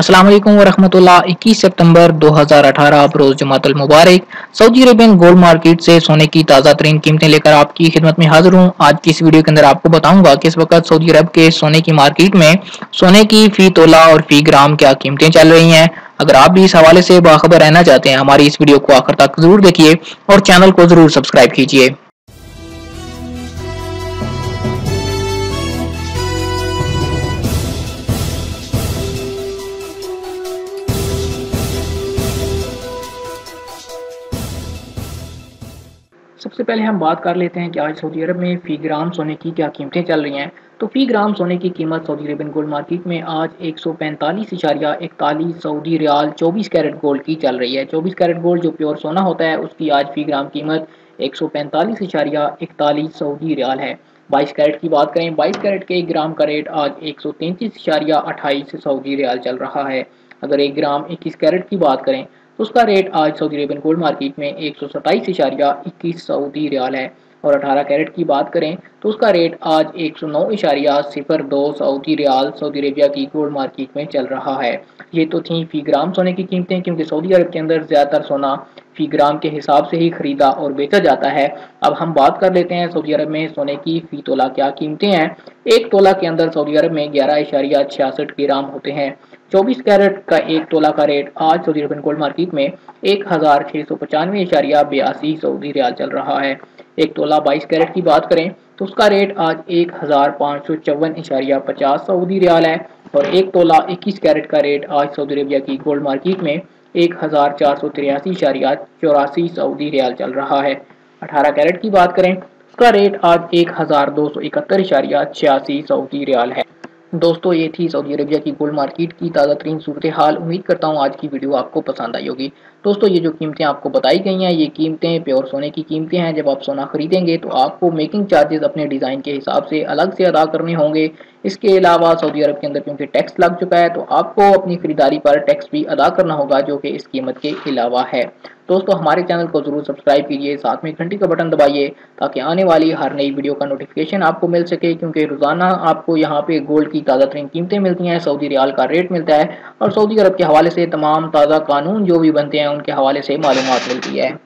अस्सलाम वालेकुम वरहमतुल्लाह। 21 सितंबर 2018 रोज जुमातुल मुबारक। Saudi Arabian gold market से सोने की ताज़ा तरीन कीमतें लेकर आपकी खिदमत में हाजिर हूँ। आज की इस वीडियो के अंदर आपको बताऊंगा कि इस वक्त सऊदी अरब के सोने की मार्केट में सोने की फी तोला और फी ग्राम क्या कीमतें चल रही हैं। अगर आप भी इस हवाले से बाखबर रहना चाहते हैं, हमारी इस वीडियो को आखिर तक जरूर देखिए और चैनल को जरूर सब्सक्राइब कीजिए। सबसे पहले हम बात कर लेते हैं कि आज सऊदी अरब में फ़ी ग्राम सोने की क्या कीमतें चल रही हैं। तो फ़ी ग्राम सोने की कीमत सऊदी अरेबियन गोल्ड मार्केट में आज 145.41 सऊदी रियाल 24 कैरेट गोल्ड की चल रही है। 24 कैरेट गोल्ड जो प्योर सोना होता है उसकी आज फ़ी ग्राम कीमत 145.41 सऊदी रियाल है। 22 कैरेट की बात करें, 22 कैरेट के 1 ग्राम का रेट आज 133.28 सऊदी रियाल चल रहा है। अगर 1 ग्राम 21 कैरेट की बात करें तो उसका रेट आज सऊदी अरेबियन गोल्ड मार्केट में 127.21 सऊदी रियाल है। और 18 कैरेट की बात करें तो उसका रेट आज 109.02 सऊदी रियाल सऊदी अरेबिया की गोल्ड मार्केट में चल रहा है। ये तो थी फी ग्राम सोने की कीमतें, क्योंकि सऊदी अरब के अंदर ज़्यादातर सोना फी ग्राम के हिसाब से ही खरीदा और बेचा जाता है। अब हम बात कर लेते हैं सऊदी अरब में सोने की फी तोला क्या कीमतें हैं। एक तोला के अंदर सऊदी अरब में 11.66 ग्राम होते हैं। 24 कैरेट का 1 तोला का रेट आज सऊदी अरबियन गोल्ड मार्केट में 1695.82 सऊदी रियाल चल रहा है। 1 तोला 22 कैरेट की बात करें तो उसका रेट आज 1554.50 सऊदी रियाल है। और 1 तोला 21 कैरेट का रेट आज सऊदी अरेबिया की गोल्ड मार्केट में 1483.84 सऊदी रियाल चल रहा है। 18 कैरेट की बात करें उसका रेट आज 1271.86 सऊदी रियाल है। दोस्तों, ये थी सऊदी अरेबिया की गोल्ड मार्केट की ताज़ा तरीन सूरत हाल। उम्मीद करता हूँ आज की वीडियो आपको पसंद आई होगी। दोस्तों, ये जो कीमतें आपको बताई गई हैं ये कीमतें प्योर सोने की कीमतें हैं। जब आप सोना खरीदेंगे तो आपको मेकिंग चार्जेस अपने डिज़ाइन के हिसाब से अलग से अदा करने होंगे। इसके अलावा सऊदी अरब के अंदर क्योंकि टैक्स लग चुका है तो आपको अपनी खरीदारी पर टैक्स भी अदा करना होगा, जो कि इस कीमत के अलावा है। दोस्तों, हमारे चैनल को जरूर सब्सक्राइब कीजिए, साथ में घंटी का बटन दबाइए ताकि आने वाली हर नई वीडियो का नोटिफिकेशन आपको मिल सके, क्योंकि रोजाना आपको यहाँ पे गोल्ड की ताज़ा तरीन कीमतें मिलती हैं, सऊदी रियाल का रेट मिलता है और सऊदी अरब के हवाले से तमाम ताज़ा कानून जो भी बनते हैं उनके हवाले से मालूमात मिलती है।